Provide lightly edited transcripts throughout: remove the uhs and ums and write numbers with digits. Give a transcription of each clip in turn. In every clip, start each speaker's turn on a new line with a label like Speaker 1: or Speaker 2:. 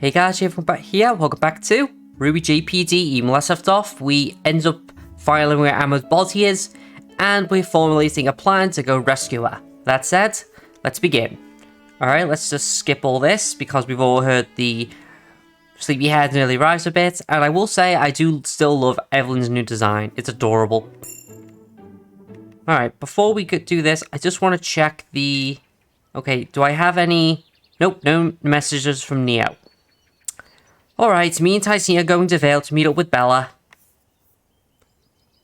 Speaker 1: Hey guys, everyone back here. Welcome back to RWBY-JPDE. When last left off, we end up finding where Emma's body is, and we're formulating a plan to go rescue her. That said, let's begin. Alright, let's just skip all this, because we've all heard the sleepyhead nearly rise a bit, and I will say I do still love Evelyn's new design. It's adorable. Alright, before we could do this, I just want to check the... Okay, do I have any... Nope, no messages from Neo. Alright, me and Tyson are going to Vale to meet up with Bella.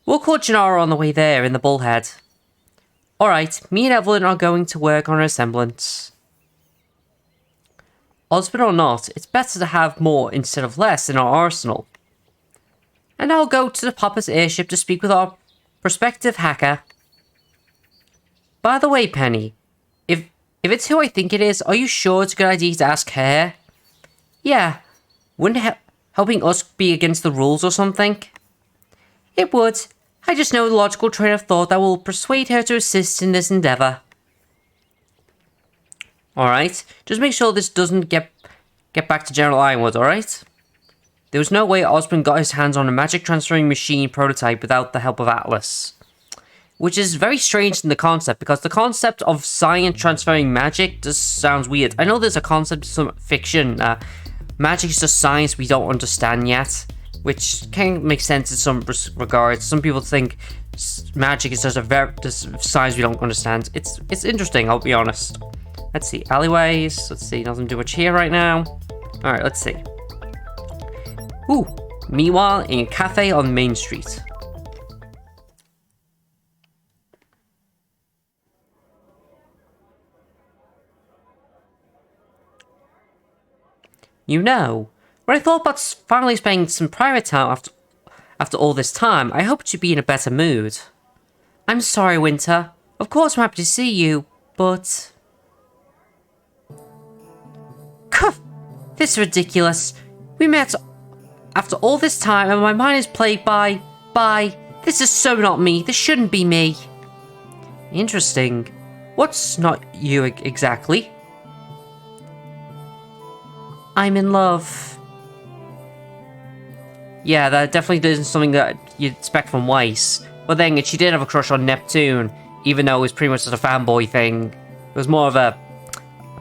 Speaker 1: We'll call Gennaro on the way there in the Bullhead. Alright, me and Evelyn are going to work on her semblance. Husband or not, it's better to have more instead of less in our arsenal. And I'll go to the Papa's airship to speak with our prospective hacker. By the way, Penny, if it's who I think it is, are you sure it's a good idea to ask her? Yeah. Wouldn't helping us be against the rules or something? It would. I just know the logical train of thought that will persuade her to assist in this endeavor. Alright, just make sure this doesn't get back to General Ironwood, alright? There was no way Osborn got his hands on a magic transferring machine prototype without the help of Atlas. Which is very strange in the concept, because the concept of science transferring magic just sounds weird. I know there's a concept of some fiction, magic is just science we don't understand yet, which can make sense in some regards. Some people think magic is just science we don't understand. It's interesting, I'll be honest. Let's see, alleyways. Let's see, nothing too much here right now. All right, let's see. Ooh, meanwhile, in a cafe on Main Street. You know, when I thought about finally spending some private time after all this time, I hoped you'd be in a better mood. I'm sorry, Winter. Of course I'm happy to see you, but... Cuff! This is ridiculous. We met after all this time and my mind is plagued by... This is so not me. This shouldn't be me. Interesting. What's not you exactly? I'm in love. Yeah, that definitely isn't something that you'd expect from Weiss. But then she did have a crush on Neptune, even though it was pretty much just a fanboy thing. It was more of a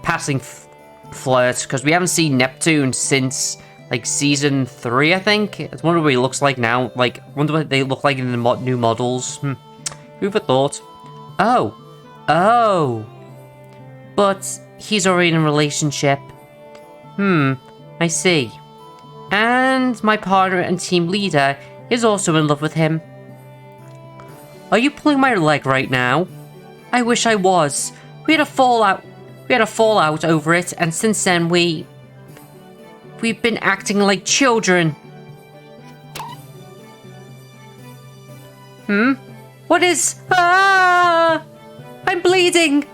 Speaker 1: passing flirt, because we haven't seen Neptune since, like, Season 3, I think? I wonder what he looks like now. Like, I wonder what they look like in the new models. Who'd have thought? Oh. But he's already in a relationship. I see. And my partner and team leader is also in love with him. Are you pulling my leg right now? I wish I was. We had a fallout over it, and since then we've been acting like children. What is... Ah! I'm bleeding!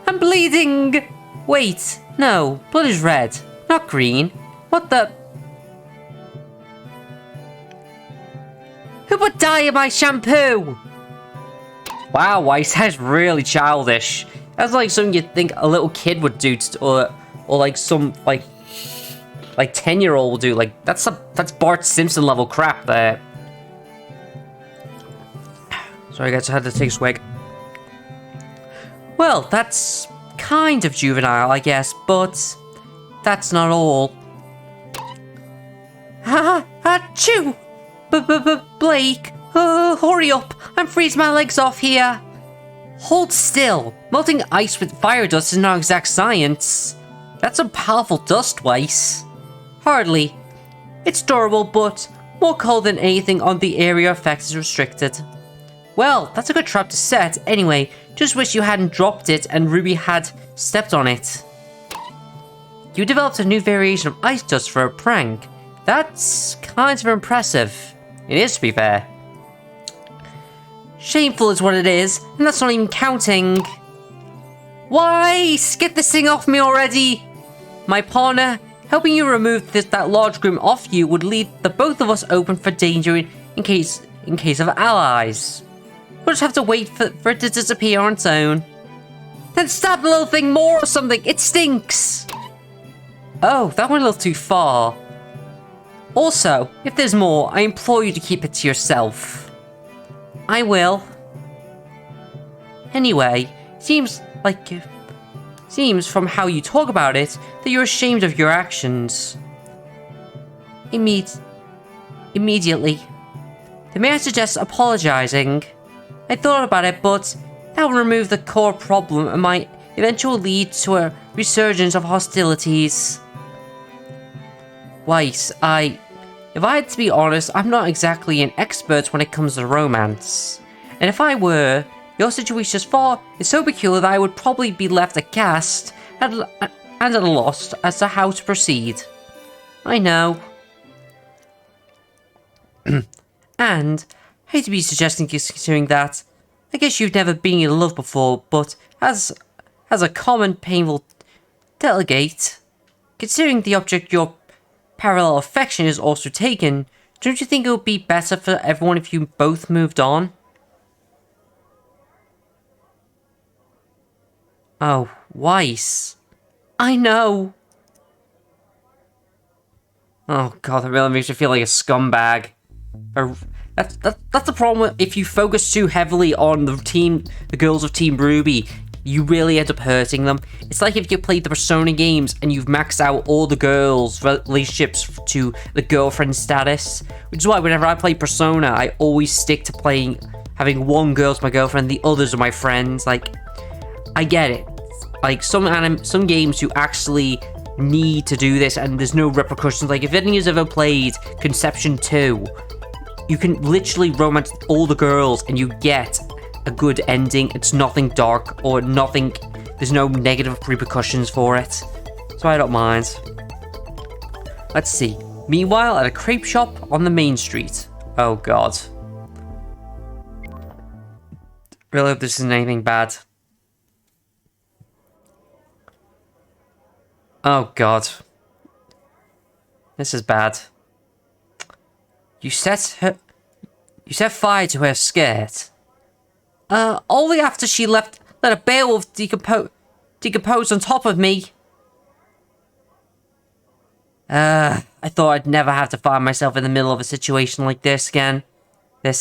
Speaker 1: Wait, no, blood is red. Not green. What the... Who put dye in my shampoo? Wow, Weiss, that's really childish. That's like something you'd think a little kid would do, or like some, like 10-year-old would do. Like, that's Bart Simpson level crap there. Sorry guys, I had to take a swig. Well, that's kind of juvenile, I guess, but... That's not all. Achoo! Blake, hurry up! I'm freezing my legs off here. Hold still. Melting ice with fire dust is not exact science. That's some powerful dust, Weiss. Hardly. It's durable, but more cold than anything on the area effect is restricted. Well, that's a good trap to set. Anyway, just wish you hadn't dropped it and Ruby had stepped on it. You developed a new variation of ice dust for a prank. That's kind of impressive. It is, to be fair. Shameful is what it is, and that's not even counting. Weiss, get this thing off me already! My partner, helping you remove that large grim off you would leave the both of us open for danger in case of allies. We'll just have to wait for it to disappear on its own. Then stab the little thing more or something, it stinks! Oh, that went a little too far. Also, if there's more, I implore you to keep it to yourself. I will. Anyway, seems from how you talk about it that you're ashamed of your actions. Immediately. Then may I suggest apologizing? I thought about it, but that will remove the core problem and might eventually lead to a resurgence of hostilities. Weiss, if I had to be honest, I'm not exactly an expert when it comes to romance. And if I were, your situation is so peculiar that I would probably be left aghast and at a loss as to how to proceed. I know. And, I hate to be suggesting considering that, I guess you've never been in love before, but as a common painful delegate, considering the object your parallel affection is also taken, don't you think it would be better for everyone if you both moved on? Oh, Weiss. I know. Oh god, that really makes me feel like a scumbag. That's the problem if you focus too heavily on the girls of Team RWBY, you really end up hurting them. It's like if you played the Persona games and you've maxed out all the girls' relationships to the girlfriend status, which is why whenever I play Persona, I always stick to having one girl as my girlfriend, the others are my friends. Like, I get it. Like, some games you actually need to do this and there's no repercussions. Like, if any of you ever played Conception 2, you can literally romance all the girls and you get a good ending. It's nothing dark or nothing, there's no negative repercussions for it. So I don't mind. Let's see. Meanwhile, at a crepe shop on the main street. Oh god. Really hope this isn't anything bad. Oh god. This is bad. You set fire to her skirt. Only after she let a Beowulf decompose on top of me. I thought I'd never have to find myself in the middle of a situation like this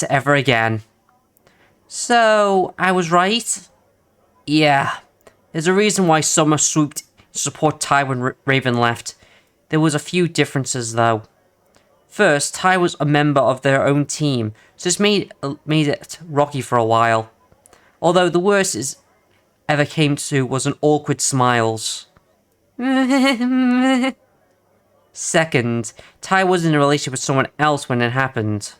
Speaker 1: ever again. So, I was right? Yeah. There's a reason why Summer swooped to support Ty when Raven left. There was a few differences, though. First, Ty was a member of their own team, so this made it rocky for a while. Although the worst it ever came to was an awkward smiles. Second, Ty was in a relationship with someone else when it happened.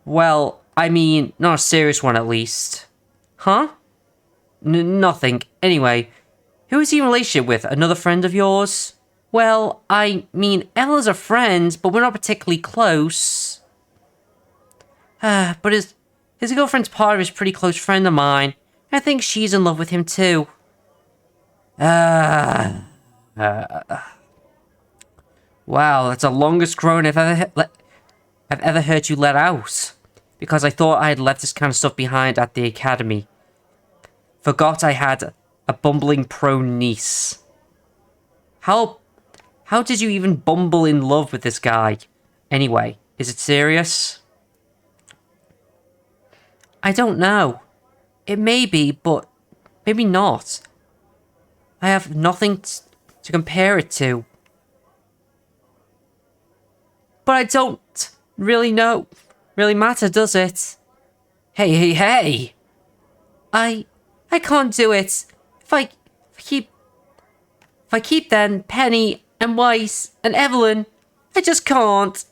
Speaker 1: Well, I mean, not a serious one at least. Huh? Nothing. Anyway, who is he in a relationship with? Another friend of yours? Well, I mean, Ella's a friend, but we're not particularly close. But his girlfriend's partner is a pretty close friend of mine. I think she's in love with him too. Wow, that's the longest groan I've ever heard you let out. Because I thought I had left this kind of stuff behind at the academy. Forgot I had a bumbling pro niece. How did you even bumble in love with this guy? Anyway, is it serious? I don't know. It may be, but maybe not. I have nothing to compare it to. But I don't really know. Really matter, does it? Hey. I can't do it. If I keep then Penny and Weiss and Evelyn, I just can't.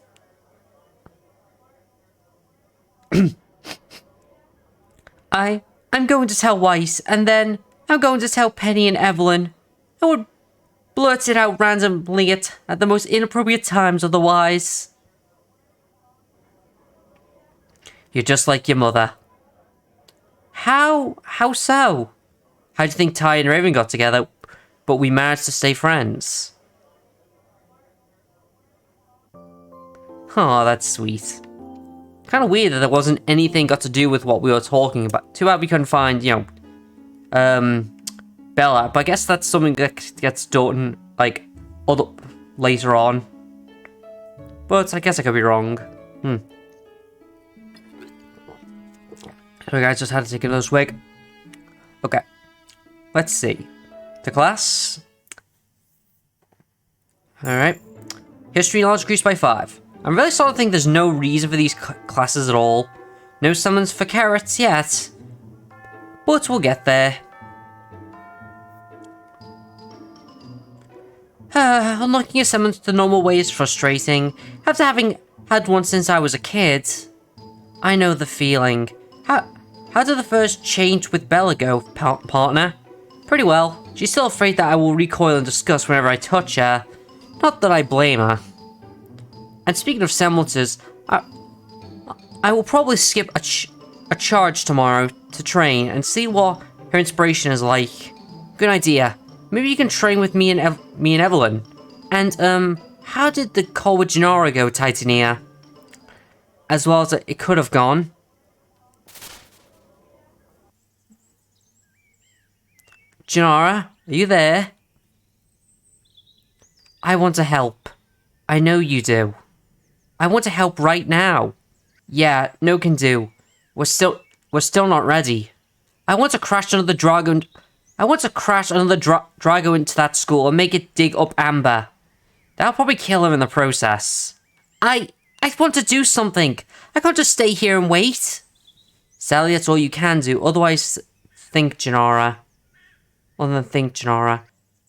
Speaker 1: I'm going to tell Weiss, and then I'm going to tell Penny and Evelyn. I would blurt it out randomly at the most inappropriate times otherwise. You're just like your mother. How so? How do you think Ty and Raven got together, but we managed to stay friends? Oh, that's sweet. Kind of weird that there wasn't anything got to do with what we were talking about. Too bad we couldn't find, Bella. But I guess that's something that gets done, like, later on. but I guess I could be wrong. Sorry guys, just had to take another swig. Okay, let's see. The class. Alright. History knowledge increased by 5. I'm really starting to think there's no reason for these classes at all. No summons for carrots yet. But we'll get there. Unlocking a summons the normal way is frustrating. After having had one since I was a kid. I know the feeling. How did the first change with Bella go, partner? Pretty well. She's still afraid that I will recoil in disgust whenever I touch her. Not that I blame her. And speaking of semblances, I will probably skip a charge tomorrow to train and see what her inspiration is like. Good idea. Maybe you can train with me and Evelyn. And, how did the call with Gennaro go, Titania? As well as it could have gone. Gennaro, are you there? I want to help. I know you do. I want to help right now. Yeah, no can do. We're still not ready. I want to crash another Drago. I want to crash another Drago into that school and make it dig up Amber. That'll probably kill her in the process. I want to do something. I can't just stay here and wait. Sally, that's all you can do. Otherwise, think, Gennaro. Other than think, Gennaro.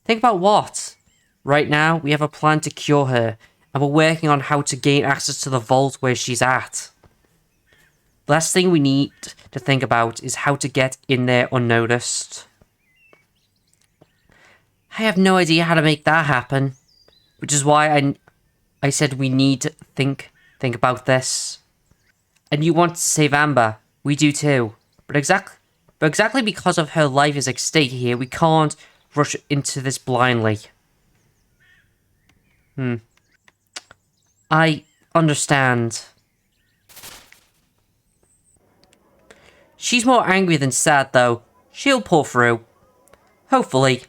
Speaker 1: Think about what? Right now, we have a plan to cure her, and we're working on how to gain access to the vault where she's at. The last thing we need to think about is how to get in there unnoticed. I have no idea how to make that happen, which is why I said we need to think about this. And you want to save Amber, we do too. But exactly because of her life is at stake here, we can't rush into this blindly. I understand. She's more angry than sad, though. She'll pull through. Hopefully.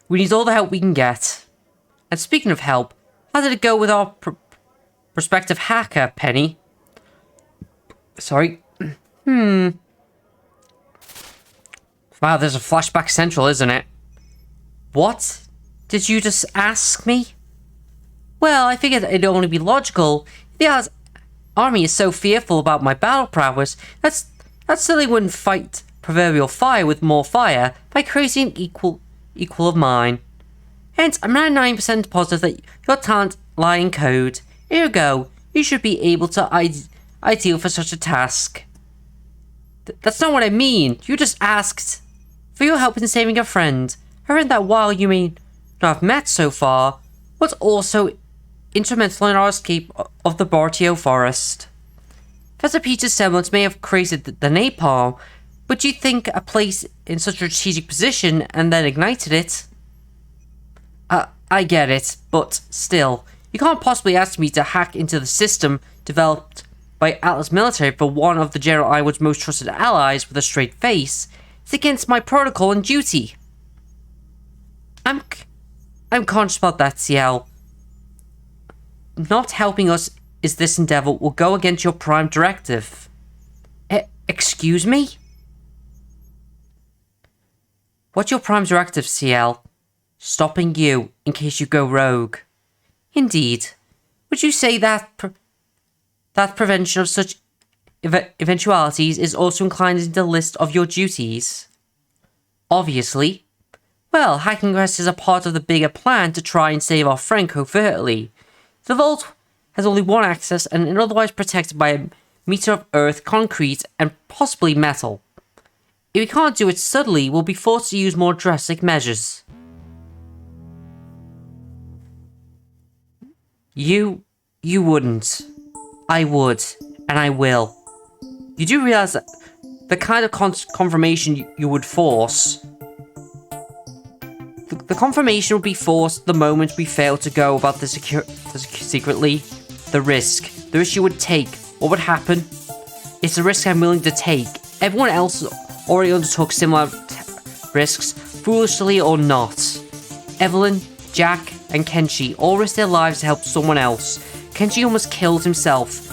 Speaker 1: We need all the help we can get. And speaking of help, how did it go with our prospective hacker, Penny? Sorry. Wow, there's a flashback central, isn't it? What? Did you just ask me? Well, I figured it'd only be logical. The army is so fearful about my battle prowess that silly wouldn't fight proverbial fire with more fire by creating an equal of mine. Hence, I'm 99% positive that your talent lie in code. Ergo, you should be able to ideal for such a task. That's not what I mean. You just asked for your help in saving a friend. A friend that while you may not have met so far, was also instrumental in our escape of the Bartio Forest. Professor Peter's semblance may have created the napalm, but you think a place in such a strategic position and then ignited it? I get it, but still, you can't possibly ask me to hack into the system developed by Atlas Military for one of the General Ironwood's most trusted allies with a straight face. It's against my protocol and duty. I'm conscious about that, Ciel. Not helping us is this endeavor will go against your prime directive. Excuse me? What's your prime directive, Ciel? Stopping you in case you go rogue. Indeed. Would you say that that prevention of such eventualities is also included in the list of your duties? Obviously. Well, hacking us is a part of the bigger plan to try and save our friend covertly. The vault has only one access and is otherwise protected by a meter of earth, concrete, and possibly metal. If we can't do it subtly, we'll be forced to use more drastic measures. You wouldn't. I would, and I will. You do realize that the kind of confirmation you would force... The confirmation would be forced the moment we fail to go about this secretly. The risk you would take. What would happen? It's a risk I'm willing to take. Everyone else already undertook similar risks, foolishly or not. Evelyn, Jack, and Kenshi all risked their lives to help someone else. Kenshi almost killed himself.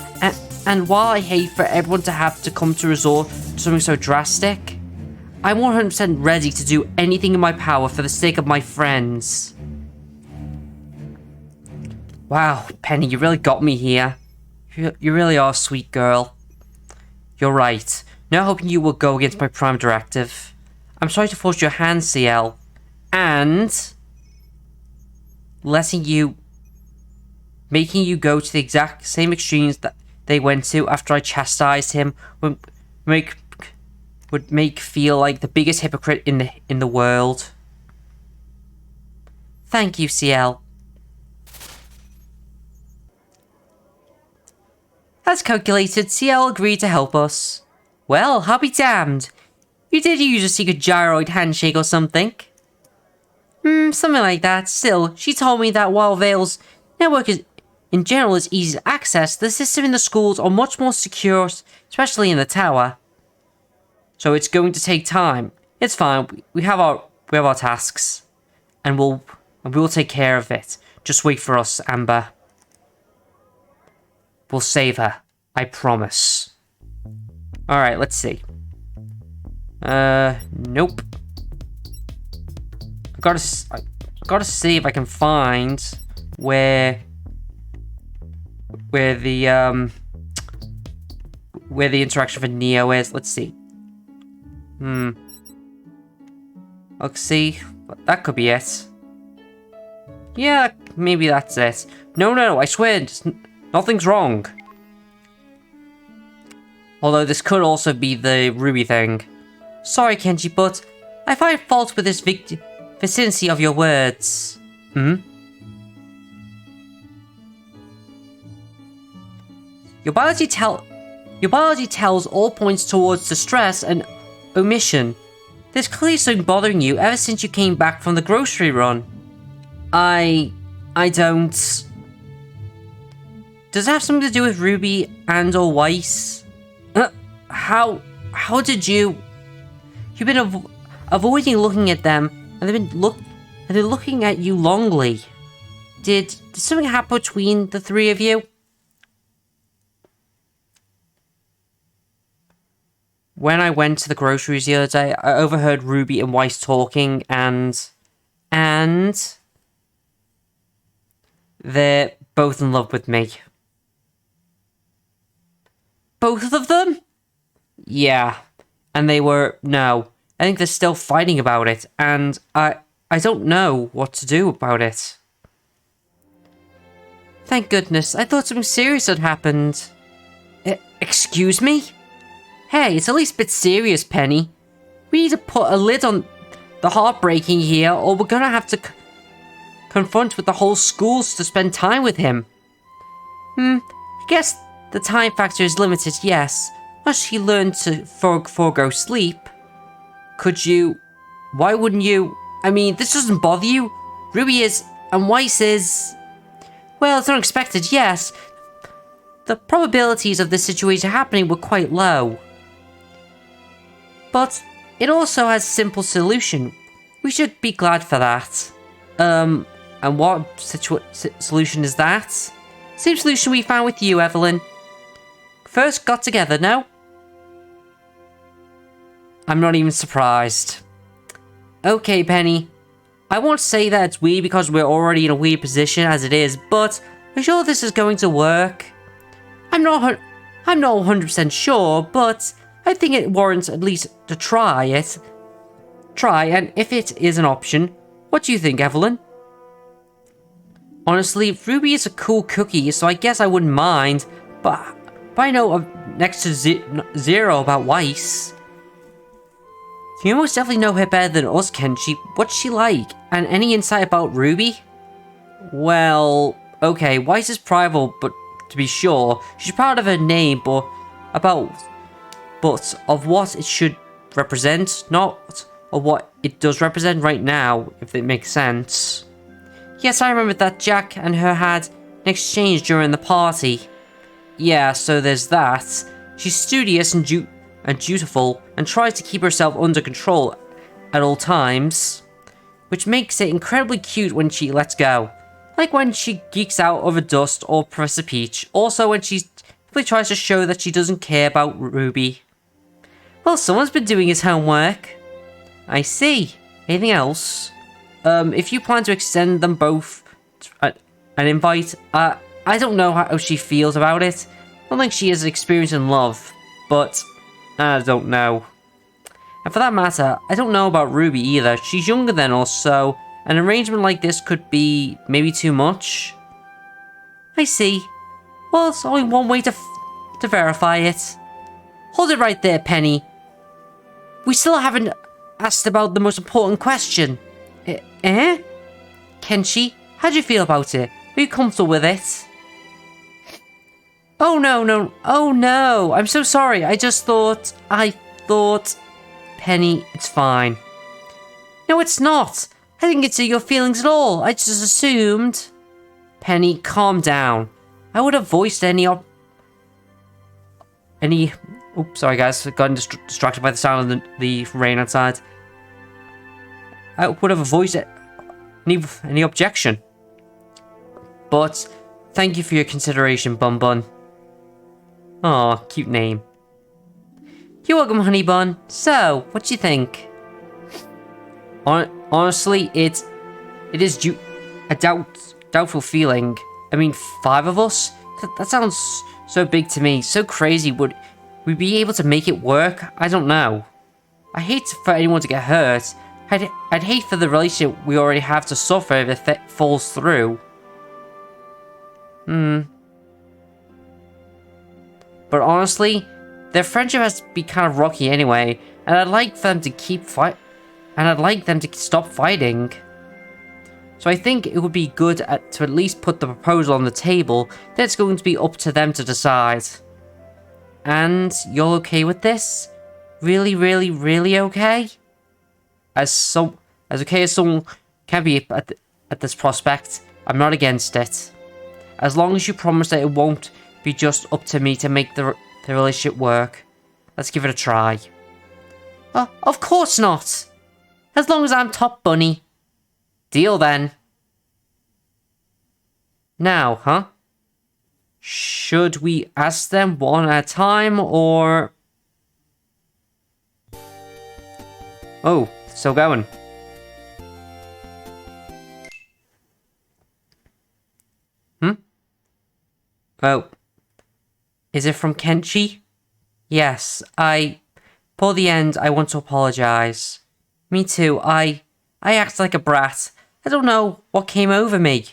Speaker 1: And while I hate for everyone to have to come to resort to something so drastic, I'm 100% ready to do anything in my power for the sake of my friends. Wow, Penny, you really got me here. You really are a sweet girl. You're right. Now hoping you will go against my prime directive. I'm sorry to force your hand, Ciel. And making you go to the exact same extremes that they went to after I chastised him would make feel like the biggest hypocrite in the world. Thank you, Ciel. As calculated, Ciel agreed to help us. Well, I'll be damned. You did use a secret gyroid handshake or something. Something like that. Still, she told me that while Vale's network in general is easy to access, the system in the schools are much more secure, especially in the tower. So it's going to take time. It's fine. We have our tasks, and we'll take care of it. Just wait for us, Amber. We'll save her. I promise. Alright, let's see. Nope. I gotta see if I can find where the interaction for Neo is. Let's see. Let's see. That could be it. Yeah, maybe that's it. No, I swear, nothing's wrong. Although this could also be the Ruby thing. Sorry, Kenji, but I find fault with this vicinity of your words. Your biology tells all points towards distress and omission. There's clearly something bothering you ever since you came back from the grocery run. I don't... Does it have something to do with Ruby and or Weiss? How did you... You've been avoiding looking at them, and they're looking at you longly. Did something happen between the three of you? When I went to the groceries the other day, I overheard Ruby and Weiss talking, and they're both in love with me. Both of them? Yeah. And they were... No. I think they're still fighting about it, and I don't know what to do about it. Thank goodness. I thought something serious had happened. Excuse me? Hey, it's at least a bit serious, Penny. We need to put a lid on the heartbreaking here, or we're gonna have to confront with the whole school to spend time with him. I guess the time factor is limited, yes. Once he learned to forego sleep, could you... Why wouldn't you... I mean, this doesn't bother you. Ruby is, and Weiss is... Well, it's unexpected, yes. The probabilities of this situation happening were quite low. But it also has a simple solution. We should be glad for that. And what solution is that? Same solution we found with you, Evelyn. First got together, no? I'm not even surprised. Okay, Penny. I won't say that it's weird because we're already in a weird position as it is, but I'm sure this is going to work. I'm not 100% sure, but I think it warrants at least to try it. And if it is an option, what do you think, Evelyn? Honestly, Ruby is a cool cookie, so I guess I wouldn't mind, but I know next to zero about Weiss. You most definitely know her better than us, Kenshi. What's she like? And any insight about Ruby? Well, okay, Weiss is private, but to be sure, she's proud of her name, but of what it should represent, not of what it does represent right now, if it makes sense. Yes, I remember that Jack and her had an exchange during the party. Yeah, so there's that. She's studious and dutiful, and tries to keep herself under control at all times, which makes it incredibly cute when she lets go. Like when she geeks out over Dust or Professor Peach. Also when she really tries to show that she doesn't care about Ruby. Well, someone's been doing his homework. I see. Anything else? If you plan to extend them both an invite, I don't know how she feels about it. I don't think she has experience in love, but I don't know. And for that matter, I don't know about Ruby either. She's younger than us, so an arrangement like this could be maybe too much. I see. Well, it's only one way to verify it. Hold it right there, Penny. We still haven't asked about the most important question. Kenshi, how do you feel about it? Are you comfortable with it? Oh no, I'm so sorry. I thought... Penny, it's fine. No, it's not. I didn't get to your feelings at all. I just assumed... Penny, calm down. I would have voiced any... Oops, sorry guys, got distracted by the sound of the rain outside. I would have voiced any objection. But, thank you for your consideration, Bun Bun. Aw, cute name. You're welcome, Honey Bun. So, what do you think? Honestly, it is a doubtful feeling. I mean, 5 of us? That sounds so big to me, so crazy. Would we be able to make it work? I don't know. I hate for anyone to get hurt. I'd hate for the relationship we already have to suffer if it falls through. But honestly, their friendship has to be kind of rocky anyway, and I'd like for them to stop fighting. So I think it would be good to at least put the proposal on the table. Then it's going to be up to them to decide. And you're okay with this? Really, really, really okay? As okay as someone can be at this prospect, I'm not against it. As long as you promise that it won't be just up to me to make the relationship work. Let's give it a try. Of course not! As long as I'm top bunny. Deal then. Now, huh? Should we ask them one at a time, or... Oh, still going. Oh. Is it from Kenshi? Yes, for the end, I want to apologize. Me too, I act like a brat. I don't know what came over me.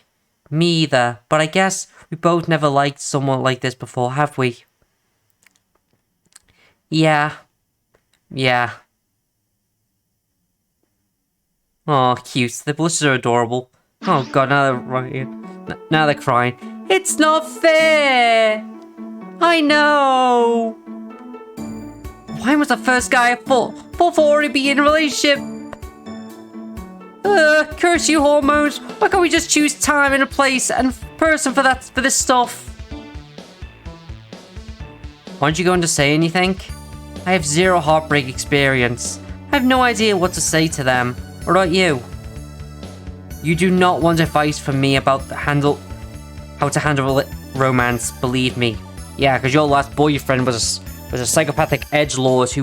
Speaker 1: Me either, but I guess we both never liked someone like this before, have we? Yeah. Oh, cute. The blushes are adorable. Oh god, now they're crying. It's not fair! I know! Why must the first guy I thought already be in a relationship? Curse you hormones! Why can't we just choose time and a place and person for this stuff? Aren't you going to say anything? I have 0 heartbreak experience. I have no idea what to say to them. What about you? You do not want advice from me about how to handle romance, believe me. Yeah, because your last boyfriend was a psychopathic edgelord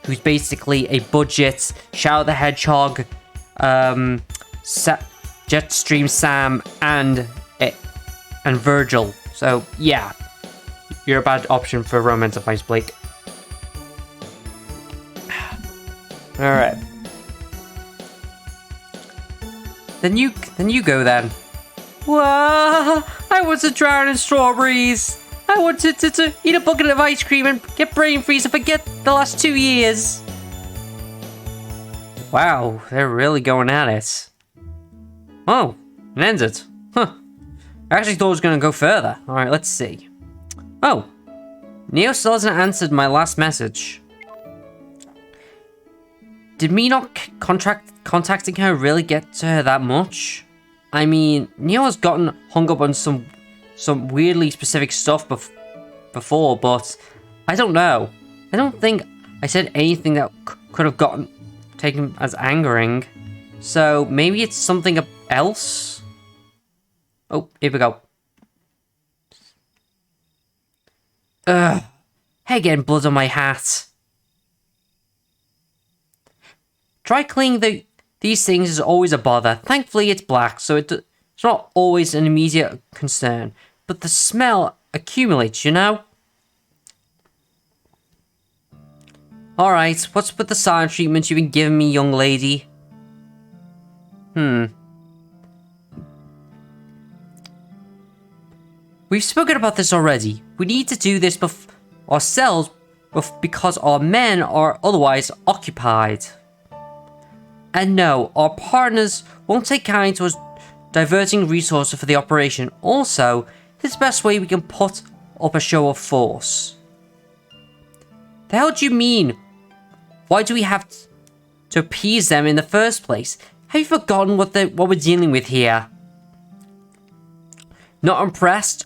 Speaker 1: who's basically a budget Shadow the Hedgehog, Jetstream Sam, and Virgil. So yeah, you're a bad option for romance advice, Blake. All right. Then you go then. Whoa! I want to drown in strawberries. I wanted to eat a bucket of ice cream and get brain freeze and forget the last 2 years. Wow, they're really going at it. Oh, it ended. Huh. I actually thought it was going to go further. Alright, let's see. Oh, Neo still hasn't answered my last message. Did me not contacting her really get to her that much? I mean, Neo has gotten hung up on some weirdly specific stuff before, but I don't know. I don't think I said anything that could have gotten taken as angering. So maybe it's something else? Oh, here we go. Ugh. Hey, getting blood on my hat. Dry cleaning these things is always a bother. Thankfully, it's black, so it's not always an immediate concern. But the smell accumulates, you know? Alright, what's with the silent treatment you've been giving me, young lady? We've spoken about this already. We need to do this ourselves because our men are otherwise occupied. And no, our partners won't take kind to us diverting resources for the operation. Also, this is the best way we can put up a show of force. The hell do you mean? Why do we have to appease them in the first place? Have you forgotten what we're dealing with here? Not impressed?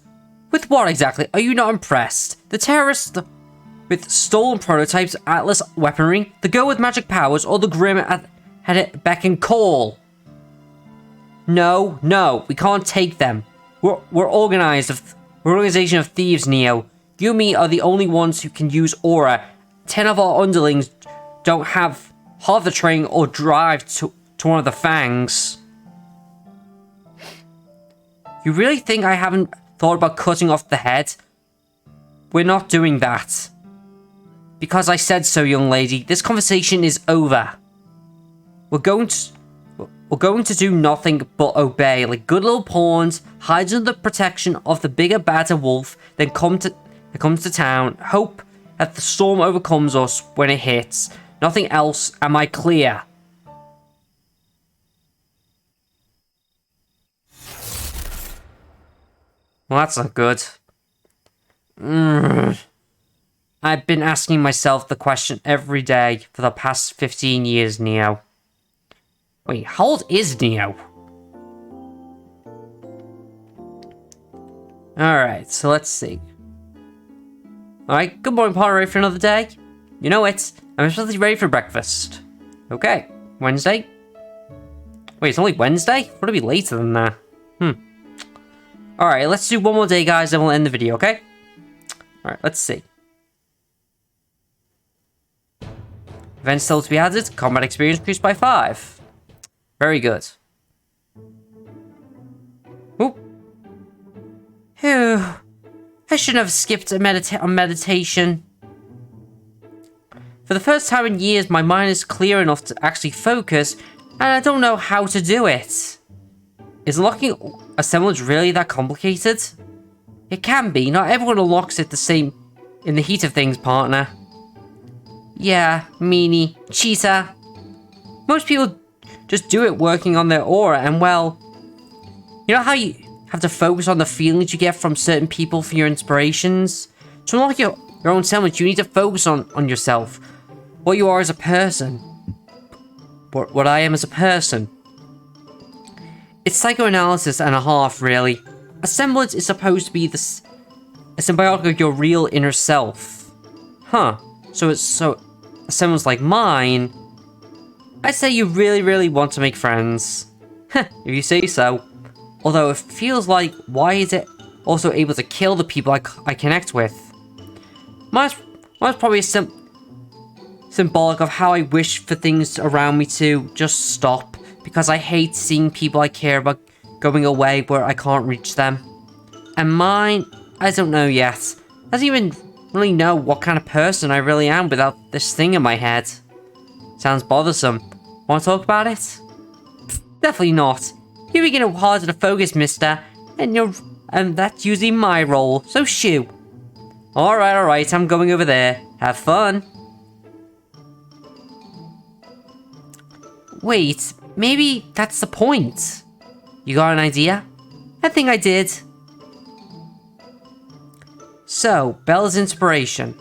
Speaker 1: With what exactly? Are you not impressed? The terrorists with stolen prototypes, Atlas weaponry, the girl with magic powers, or the Grim had it beck and call? No, we can't take them. We're organization of thieves, Neo. You and me are the only ones who can use aura. 10 of our underlings don't have half the training or drive to one of the fangs. You really think I haven't thought about cutting off the head? We're not doing that. Because I said so, young lady. This conversation is over. We're going to do nothing but obey, like good little pawns, hide under the protection of the bigger, badder wolf, then comes to town, hope that the storm overcomes us when it hits. Nothing else. Am I clear? Well, that's not good. I've been asking myself the question every day for the past 15 years, Neo. Wait, how old is Neo? Alright, so let's see. Alright, good morning, partner, ready for another day? You know it. I'm especially ready for breakfast. Okay, Wednesday? Wait, it's only Wednesday? Would it be later than that? Alright, let's do one more day, guys, then we'll end the video, okay? Alright, let's see. Events still to be added. Combat experience increased by 5. Very good. Oop. Phew. I shouldn't have skipped a meditation. For the first time in years, my mind is clear enough to actually focus, and I don't know how to do it. Is unlocking assemblage really that complicated? It can be. Not everyone unlocks it the same in the heat of things, partner. Yeah, meanie, cheater. Most people just do it working on their aura, and well, you know how you have to focus on the feelings you get from certain people for your inspirations? To unlock your own assemblage, you need to focus on yourself. What you are as a person. What I am as a person. It's psychoanalysis and a half, really. A semblance is supposed to be a symbiotic of your real inner self. Huh. So a semblance like mine. I'd say you really, really want to make friends. Heh, if you say so. Although it feels like, why is it also able to kill the people I connect with? Mine's probably symbolic of how I wish for things around me to just stop. Because I hate seeing people I care about going away where I can't reach them. And mine, I don't know yet. I don't even really know what kind of person I really am without this thing in my head. Sounds bothersome. Want to talk about it? Pfft, definitely not. You're making it harder to focus, mister. And that's usually my role, so shoo. Alright, I'm going over there. Have fun. Wait, maybe that's the point. You got an idea? I think I did. So, Bella's inspiration.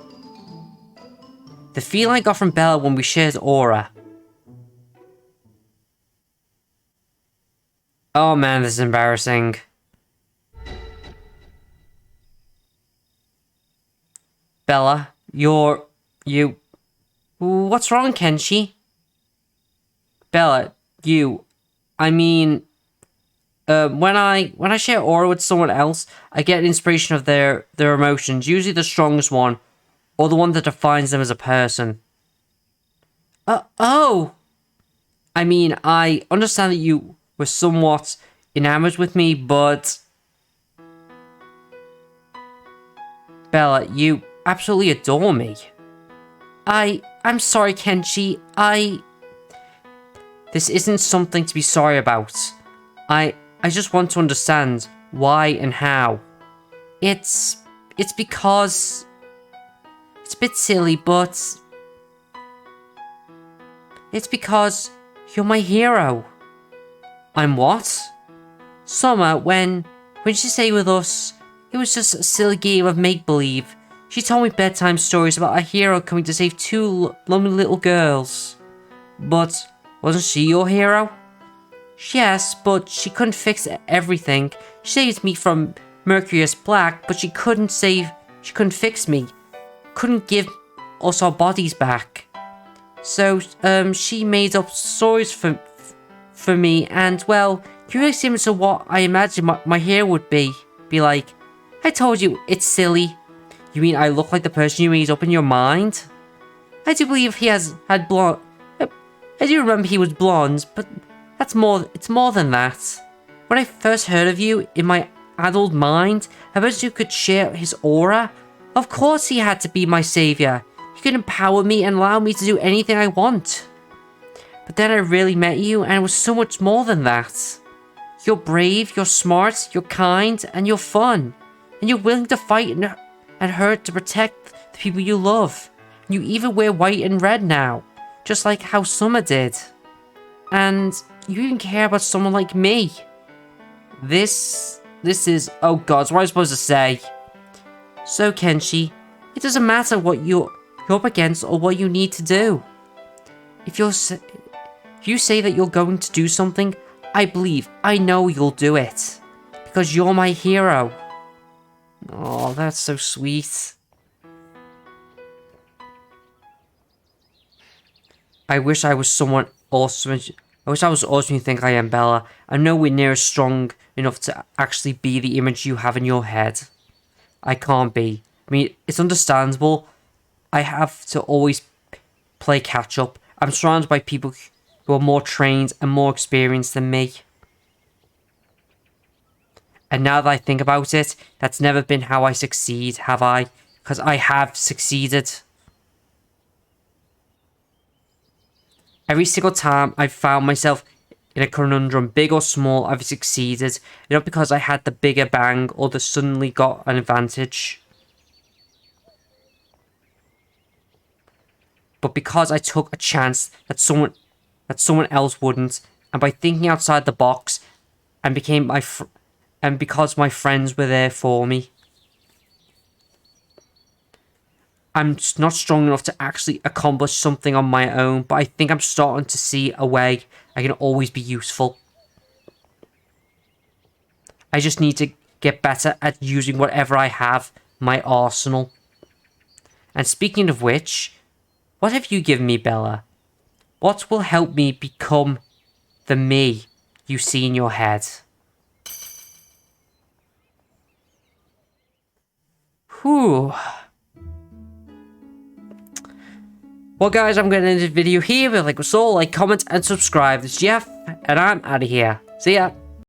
Speaker 1: The feeling I got from Bella when we shared aura. Oh man, this is embarrassing. Bella, you... What's wrong, Kenshi? Bella, I mean... when I share aura with someone else, I get an inspiration of their emotions, usually the strongest one, or the one that defines them as a person. Oh! I mean, I understand that you were somewhat enamored with me, but... Bella, you absolutely adore me. I'm sorry, Kenshi. This isn't something to be sorry about. I just want to understand why and how. It's because... It's a bit silly, but... It's because you're my hero. I'm what? Summer, when she stayed with us, it was just a silly game of make-believe. She told me bedtime stories about a hero coming to save two lonely little girls. But wasn't she your hero? Yes, but she couldn't fix everything. She saved me from Mercurius Black, but she couldn't fix me. Couldn't give us our bodies back. So, she made up stories for me, and, well, you really similar to what I imagined my hair would be. Be like, I told you, it's silly. You mean I look like the person you made up in your mind? I do believe he had blonde... I do remember he was blonde, but it's more than that. When I first heard of you, in my adult mind, I bet you could share his aura. Of course he had to be my savior. He could empower me and allow me to do anything I want. But then I really met you, and it was so much more than that. You're brave, you're smart, you're kind, and you're fun. And you're willing to fight and hurt to protect the people you love. You even wear white and red now, just like how Summer did. And you even care about someone like me. This is... Oh god, what am I supposed to say? So Kenshi, it doesn't matter what you're up against or what you need to do. If you say that you're going to do something, I know you'll do it. Because you're my hero. Oh, that's so sweet. I wish I was someone awesome. I wish I was awesome you think I am, Bella. I'm nowhere near as strong enough to actually be the image you have in your head. I can't be. I mean, it's understandable. I have to always play catch up. I'm surrounded by people who are more trained and more experienced than me. And now that I think about it, that's never been how I succeed, have I? Because I have succeeded. Every single time I've found myself in a conundrum, big or small, I've succeeded. Not because I had the bigger bang or suddenly got an advantage. But because I took a chance that someone else wouldn't, and by thinking outside the box, and because my friends were there for me. I'm not strong enough to actually accomplish something on my own, but I think I'm starting to see a way I can always be useful. I just need to get better at using whatever I have, my arsenal. And speaking of which, what have you given me, Bella? What will help me become the me you see in your head? Whew. Well guys, I'm going to end this video here. If you like us all, like, comment and subscribe. This is Jeff, and I'm out of here. See ya.